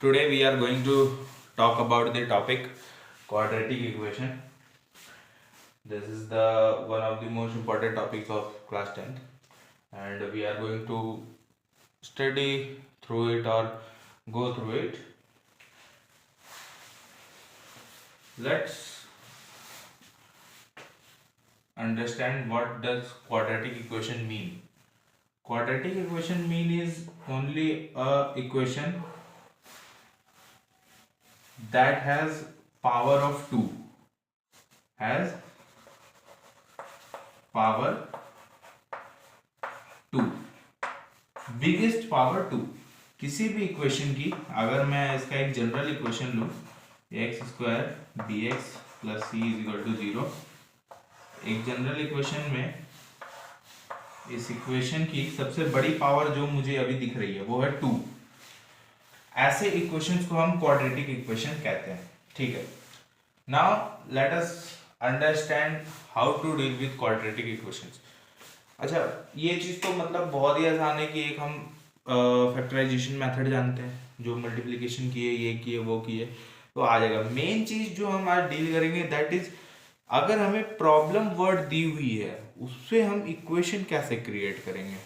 Today we are going to talk about the topic quadratic equation. This is the one of the most important topics of class 10th, and we are going to study through it or go through it. Let's understand what does quadratic equation mean. Quadratic equation mean is only a equation that has power of 2, has power 2, biggest power 2। किसी भी equation की अगर मैं इसका एक general equation लूँ x square b x plus c is equal to 0, एक general equation में इस इक्वेशन की सबसे बड़ी पावर जो मुझे अभी दिख रही है वो है 2। ऐसे इक्वेशंस को हम क्वाड्रेटिक इक्वेशन कहते हैं। ठीक है, now let us understand how to deal with quadratic equations. अच्छा, ये चीज तो मतलब बहुत ही आसान है कि एक हम फैक्टराइजेशन मेथड जानते हैं, जो मल्टीप्लिकेशन किए ये किए वो किए तो आ जाएगा। मेन चीज जो हम आज डील करेंगे दैट इज अगर हमें प्रॉब्लम वर्ड दी हुई है उससे हम इक्वेशन कैसे क्रिएट करेंगे।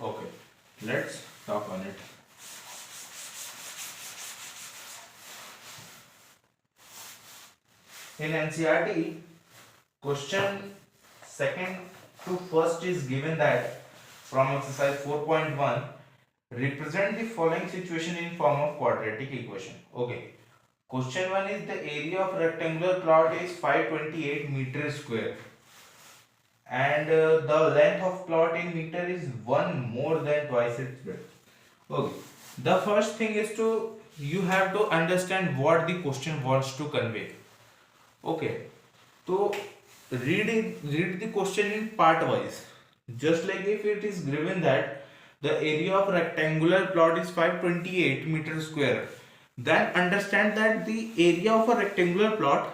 Okay, let's talk on it. In NCERT, question second to first is given that from exercise 4.1, represent the following situation in form of quadratic equation. Okay, question 1 is the area of rectangular plot is 528 meter square and the length of plot in meter is 1 more than twice its breadth. Okay, the first thing is to you have to understand what the question wants to convey. Okay, so read the question in part wise. Just like if it is given that the area of rectangular plot is 528 meter square, then understand that the area of a rectangular plot,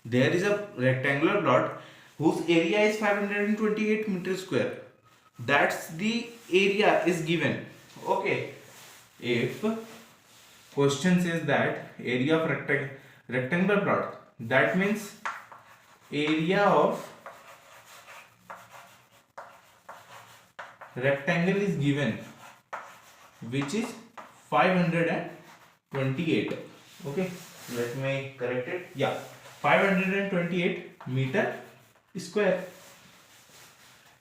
there is a rectangular plot whose area is 528 meter square. That's the area is given. Okay, if question says that area of rectangular plot, that means area of rectangle is given, which is 528. Okay, let me correct it. Yeah, 528 meter square.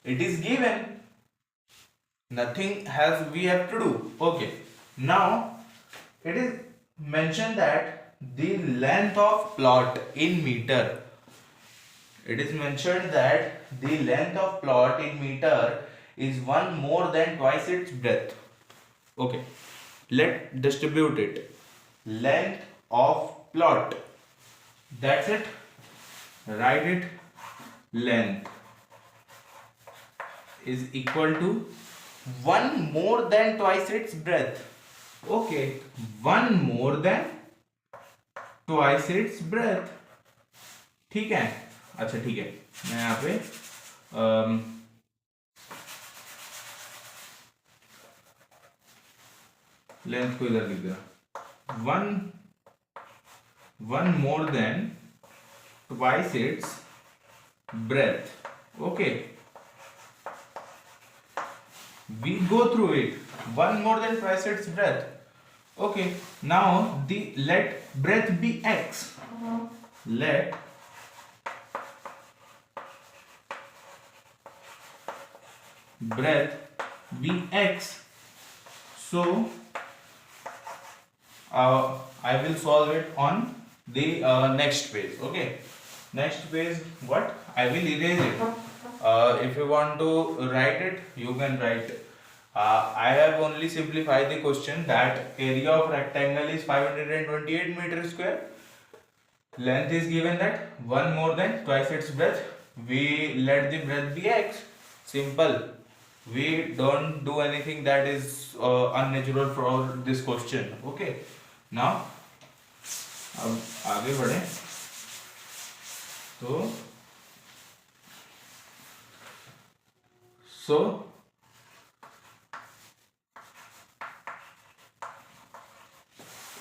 It is given, nothing has we have to do. Okay, now it is mentioned that the length of plot in meter, it is mentioned that the length of plot in meter is 1 more than twice its breadth. Okay, let distribute it. Length of plot, that's it, write it, length is equal to 1 more than twice its breadth. Okay, 1 more than twice its breadth. ठीक है, अच्छा ठीक है, मैं यहाँ पे length को इधर लिख दिया, 1 more than twice its breadth. Okay, we go through it. 1 more than twice its breadth. Okay, now the let breadth be x. Let breadth be x. So I will solve it on the next page. Okay, next page what I will erase it. If you want to write it, you can write. I have only simplified the question that area of rectangle is 528 meter square. Length is given that 1 more than twice its breadth. We let the breadth be x. Simple. We don't do anything that is unnatural for this question. Okay. Now अब आगे बढ़े तो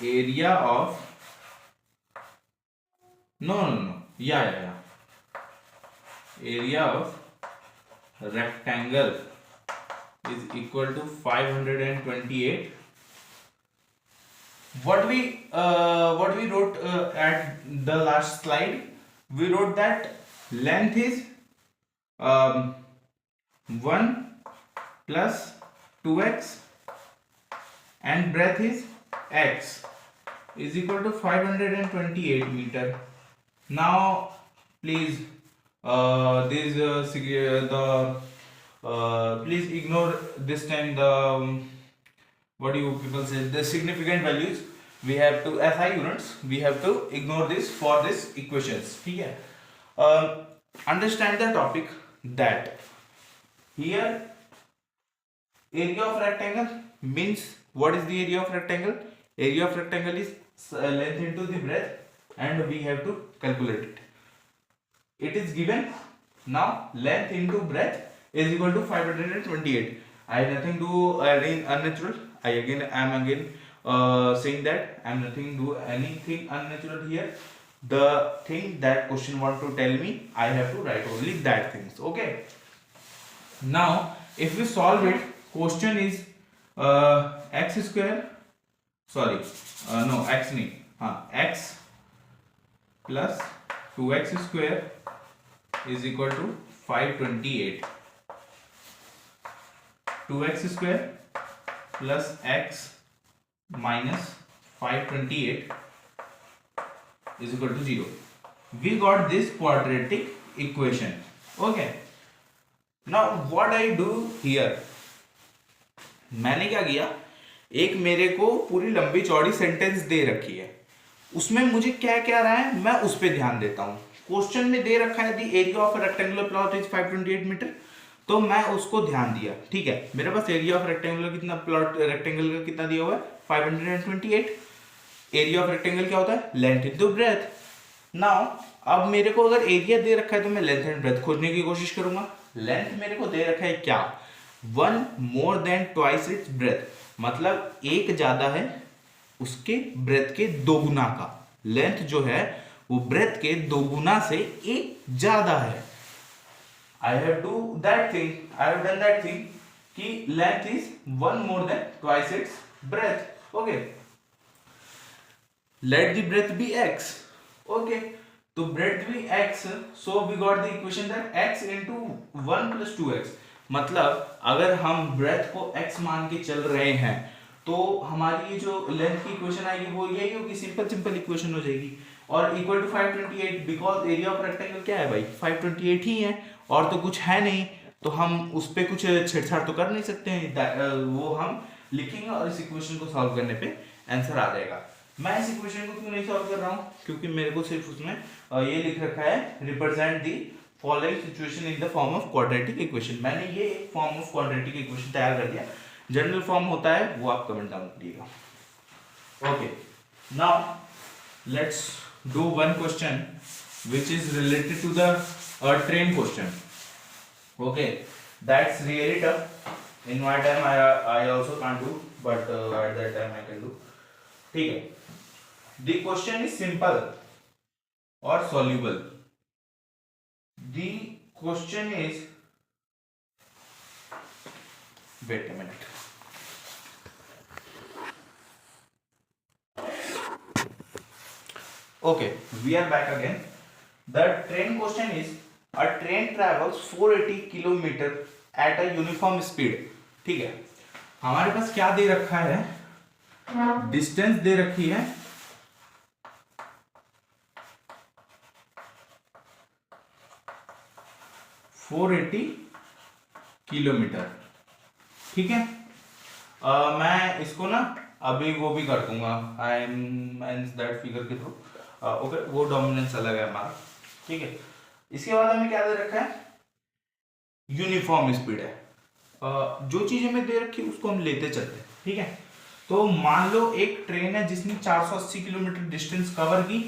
area of no yeah area of rectangle is equal to 528. What we wrote at the last slide, we wrote that length is 1 plus 2x and breadth is x is equal to 528 meter. Now please please ignore this time the what do you people say, the significant values. We have to SI units, we have to ignore this for this equations. ठीक है? Understand the topic that here area of rectangle means, what is the area of rectangle? Area of rectangle is length into the breadth, and we have to calculate it. It is given now, length into breadth is equal to 528. I have nothing to do unnatural. I am again saying that I am nothing to do anything unnatural here. The thing that question want to tell me, I have to write only that things. Okay. Now, if we solve it, question is x square. Sorry, no x नहीं. X plus 2x square is equal to 528. 2x square plus x minus 528 is equal to 0. We got this quadratic equation. Okay. Now what I do here, मैंने क्या किया, एक मेरे को पूरी लंबी चौड़ी सेंटेंस दे रखी है, उसमें मुझे क्या क्या रहा है मैं उस पर ध्यान देता हूँ. क्वेश्चन में दे रखा है the area of rectangular plot is 528 metre, तो मैं उसको ध्यान दिया. ठीक है, मेरे पास एरिया ऑफ रेक्टेंगुलर कितना, प्लॉट रेक्टेंगल का कितना दिया हुआ है 528. एरिया ऑफ रेक्टेंगल क्या होता है, लेंथ इनटू ब्रेथ. नाउ अब मेरे को अगर एरिया दे रखा है तो मैं लेंथ एंड ब्रेथ खोजने की कोशिश करूंगा. लेंथ मेरे को दे रखा है क्या, 1 more than twice its breath, मतलब एक ज्यादा है उसके ब्रेथ के दो गुना का. लेंथ जो है वो ब्रेथ के दो गुना से एक ज्यादा है. I have do that thing, I have done that thing कि length is 1 more than twice its breadth. Okay, let the breadth be x. Okay, तो breadth भी x, so we got the equation that x into 1 plus 2x. मतलब अगर हम breadth को x मान के चल रहे हैं तो हमारी ये जो लेंथ की इक्वेशन आएगी वो यही होगी, सिंपल इक्वेशन हो जाएगी. और equal to 528, because area of rectangle क्या है भाई 528 ही है और तो कुछ है नहीं, तो हम उस पर कुछ छेड़छाड़ तो कर नहीं सकते हैं. वो हम लिखेंगे और इस इक्वेशन को सॉल्व करने पे आंसर आ जाएगा. मैं इस इक्वेशन को क्यों नहीं सॉल्व कर रहा हूँ, क्योंकि मेरे को सिर्फ उसमें ये लिख रखा है represent the following situation in the form of quadratic equation. मैंने ये फॉर्म ऑफ क्वाड्रेटिक इक्वेशन तैयार कर दिया. जनरल फॉर्म होता है वो आप कमेंट डाउन करिएगा. Okay, now let's do one question which is related to the train question. Okay, that's really tough. In my time I also can't do, but at that time I can do. ठीक है, the question is simple or soluble. The question is, wait a minute. Okay, we are back again. The train question is, a train travels 480 kilometre at a uniform speed. ठीक है, हमारे पास क्या दे रखा है, distance दे रखी है 480 किलोमीटर. ठीक है, मैं इसको ना अभी वो भी कर दूंगा, आई एम दैट फिगर के थ्रू. ओके, वो डोमिनेंस अलग है हमारा. ठीक है, इसके बाद हमें क्या दे रखा है, यूनिफॉर्म स्पीड है. जो चीज हमें दे रखी है उसको हम लेते चलते हैं. ठीक है, तो मान लो एक ट्रेन है जिसने 480 किलोमीटर डिस्टेंस कवर की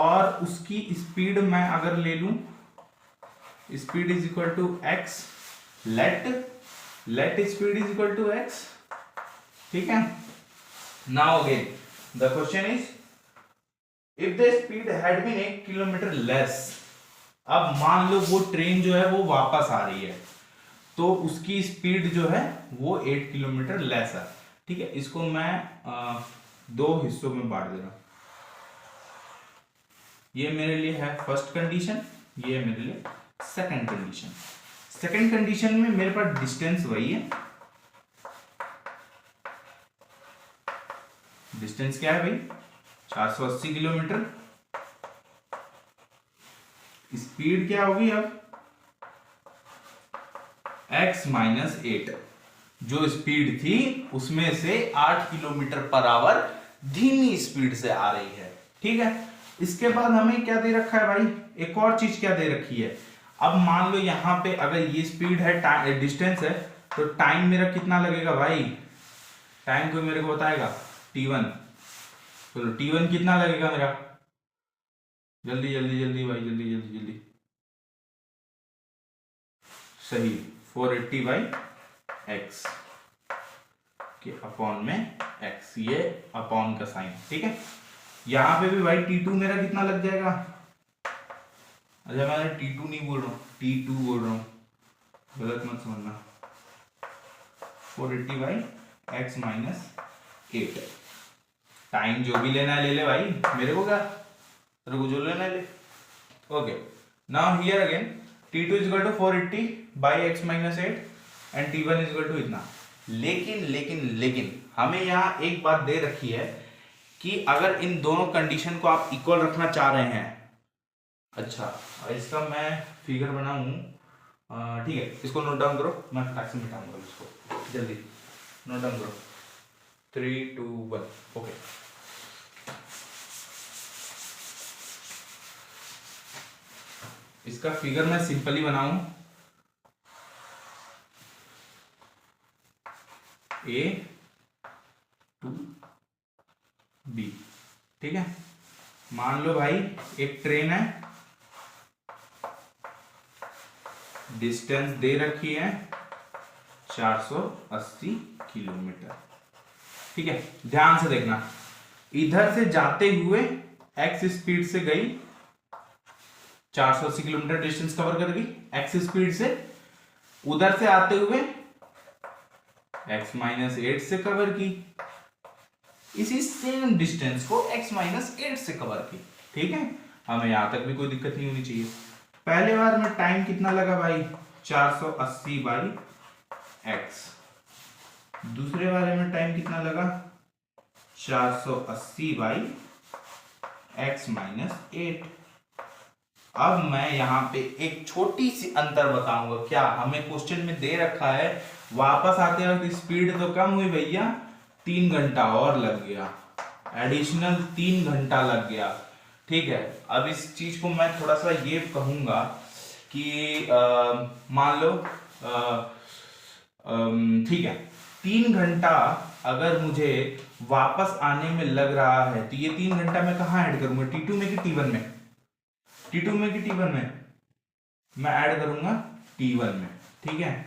और उसकी स्पीड मैं अगर ले लूं, speed is equal to x, let speed is equal to x. ठीक है, now again the question is if the speed had been 1 kilometre less. अब मान लो वो ट्रेन जो है वो वापस आ रही है, तो उसकी स्पीड जो है वो 8 किलोमीटर लेस है। ठीक है, इसको मैं दो हिस्सों में बांट दे रहा हूं। ये मेरे लिए है फर्स्ट कंडीशन, ये मेरे लिए सेकंड कंडीशन। सेकंड कंडीशन में मेरे पास डिस्टेंस वही है। डिस्टेंस क्या है भाई? 480 किलोमीटर। स्पीड क्या होगी अब? x minus 8। जो स्पीड थी उसमें से 8 किलोमीटर पर आवर धीमी स्पीड से आ रही है। ठीक है, इसके बाद हमें क्या दे रखा है भाई? एक और चीज क्या दे रखी है? अब मान लो यहां पे अगर ये स्पीड है, डिस्टेंस है, तो टाइम मेरा कितना लगेगा भाई? टाइम कोई मेरे को बताएगा? t1। चलो t1 कितना लगेगा मेरा? जल्दी जल्दी जल्दी भाई, जल्दी जल्दी जल्दी। सही, 480 बाई एक्स के अपॉन में x, ये अपॉन का साइन। ठीक है, यहां पे भी भाई t2 मेरा कितना लग जाएगा? अच्छा मैं t2 नहीं बोल रहा हूं, t2 बोल रहा हूं, गलत मत समझना। 480 बाई एक्स माइनस 8। टाइम जो भी लेना है ले ले भाई, मेरे को क्या, तेरे को जो लेना है ले। Okay, now here again t2 is equal to 480 by x minus 8 and t1 is equal to इतना। लेकिन लेकिन लेकिन हमें यहाँ एक बात दे रखी है कि अगर इन दोनों कंडीशन को आप इक्वल रखना चाह रहे हैं, अच्छा इसका मैं फिगर बनाऊं, ठीक है, इसको नोट डाउन करो, मैं फटाक से मिटाऊंगा इसको, जल्दी नोट डाउन करो। 3 2 1 ओके। इसका फिगर मैं सिंपली बनाऊं, A टू B। ठीक है, मान लो भाई एक ट्रेन है, डिस्टेंस दे रखी है 480 किलोमीटर। ठीक है, ध्यान से देखना, इधर से जाते हुए x स्पीड से गई, 480 किलोमीटर डिस्टेंस कवर कर गई x स्पीड से। उधर से आते हुए x माइनस 8 से कवर की, इसी सेम डिस्टेंस को x माइनस 8 से कवर की। ठीक है, हमें यहां तक भी कोई दिक्कत नहीं होनी चाहिए। पहले बार में टाइम कितना लगा भाई? 480 बाई x। दूसरे वाले में टाइम कितना लगा? 480 बाई x माइनस 8। अब मैं यहां पे एक छोटी सी अंतर बताऊंगा। क्या हमें क्वेश्चन में दे रखा है वापस आते वक्त स्पीड तो कम हुई भैया, 3 घंटा और लग गया, एडिशनल 3 घंटा लग गया। ठीक है, अब इस चीज को मैं थोड़ा सा ये कहूंगा कि मान लो ठीक है, 3 घंटा अगर मुझे वापस आने में लग रहा है, तो ये 3 घंटा मैं कहाँ ऐड करूंगा? T2 में कि T1 में? T2 में कि T1 में? मैं ऐड करूंगा T1 में। ठीक है,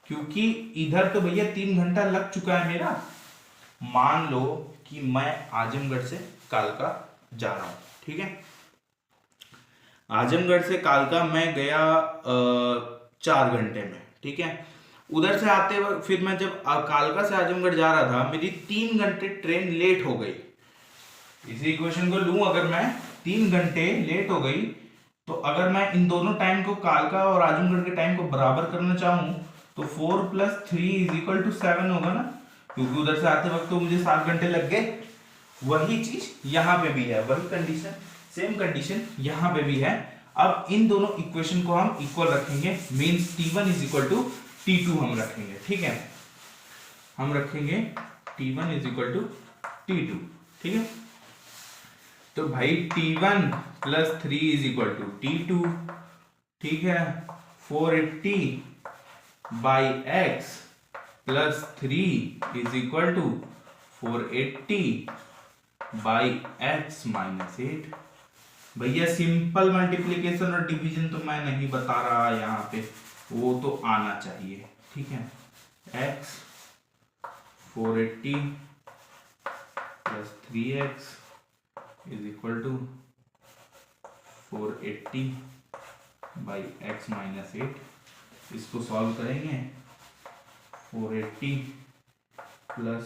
क्योंकि इधर तो भैया 3 घंटा लग चुका है मेरा। मान लो कि मैं आजमगढ़ से कालका जा रहा हूं। ठीक है, आजमगढ़ से कालका मैं गया 4 घंटे में। ठीक है, उधर से आते वक्त फिर मैं जब कालका से आजमगढ़ जा रहा था, मेरी 3 घंटे ट्रेन लेट हो गई। इसी इक्वेशन को लूं, अगर मैं 3 घंटे लेट हो गई, तो अगर मैं इन दोनों टाइम को, कालका और आजमगढ़ के टाइम को बराबर करना चाहूं, तो 4 + 3 = 7 होगा ना, क्योंकि उधर से आते वक्त तो मुझे 7 घंटे लग गए। वही चीज यहां पे भी है, वही कंडीशन, सेम कंडीशन यहां पे भी है। अब इन दोनों इक्वेशन को हम इक्वल रखेंगे, मींस T1 = T2 हम रखेंगे। ठीक है, हम रखेंगे T1 = T2। ठीक है, तो भाई T1 + 3 = T2। ठीक है, 480 by x + 3 = 480 by x minus 8। भैया सिंपल मल्टीप्लीकेशन और डिवीजन तो मैं नहीं बता रहा यहाँ पे, वो तो आना चाहिए। ठीक है, x 480 plus 3x is equal to 480 by x minus 8। इसको सॉल्व करेंगे 480 प्लस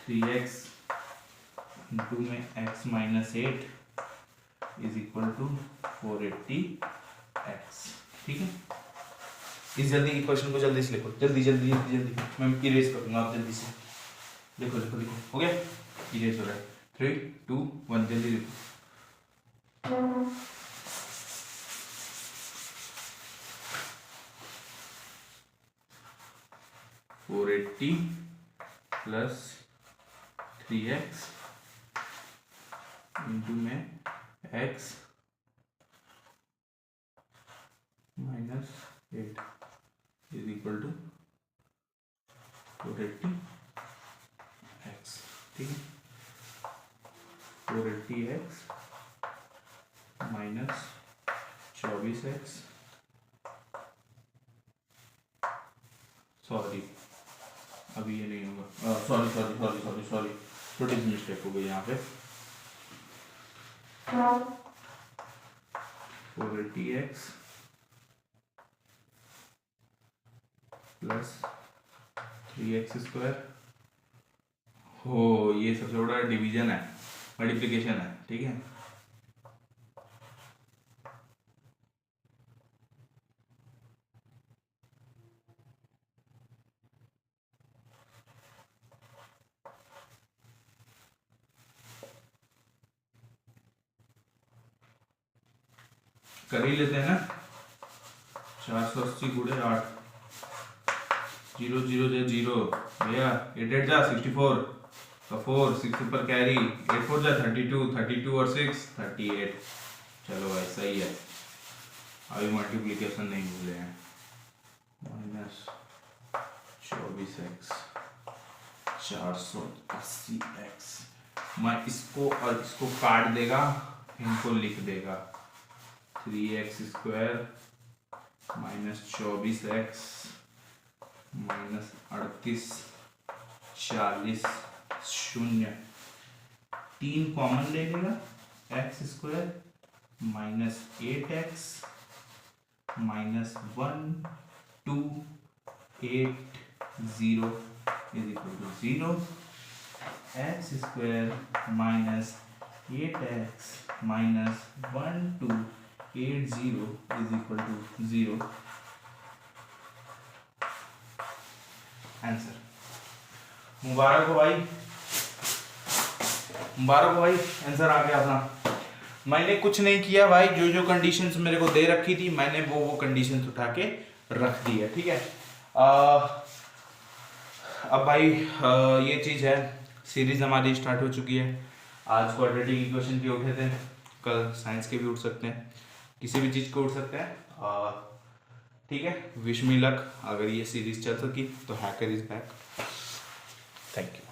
3x इंटू में x minus 8 is equal to 480x। ठीक है, इस जल्दी की क्वेश्चन को जल्दी से लिखो, जल्दी जल्दी जल्दी जल्दी, मैं इरेज करूंगा, आप जल्दी से लिखो लिखो लिखो। हो गया, इरेज हो रहा है। 3 2 1 जल्दी लिखो। 480 प्लस 3x इंटू में x minus 8 is equal to 480x। ठीक है, 480x माइनस 24x, सॉरी अभी ये नहीं होगा, sorry sorry sorry sorry sorry, छोटी सी मिस्टेक हो गई यहाँ पे। 480x प्लस 3x स्क्वायर, हो ये सबसे बड़ा डिवीजन है, मल्टीप्लिकेशन है। ठीक है, कर ही लेते हैं ना। 480 गुणे 8, 0 0 जा 0 भैया, 8 8 जा 64 का 4, 6 ऊपर कैरी, 8 4 जा 32, 32 और 6 38। चलो भाई सही है, अभी मल्टीप्लिकेशन नहीं भूले हैं। माइनस 24x 480x, मैं इसको और इसको काट देगा, इनको लिख देगा 3x square minus 24x minus 38 40 0, 3 common ले लेगा, x square minus 8x minus 1 2 8 0 is equal to 0, x square minus 8x minus 1 2 8 0 is equal to 0। Answer. मुबारक हो भाई, मुबारक हो भाई, आंसर आ गया अपना। मैंने कुछ नहीं किया भाई, जो जो कंडीशंस मेरे को दे रखी थी मैंने वो कंडीशंस उठा के रख दी है। ठीक है, अब भाई ये चीज है, सीरीज हमारी स्टार्ट हो चुकी है। आज क्वाड्रेटिक इक्वेशन के उठे थे, कल साइंस के भी उठ सकते हैं, किसी भी चीज को उठ सकते हैं। ठीक है, विश मी लक। अगर ये सीरीज चल सकी तो hacker is back. Thank you.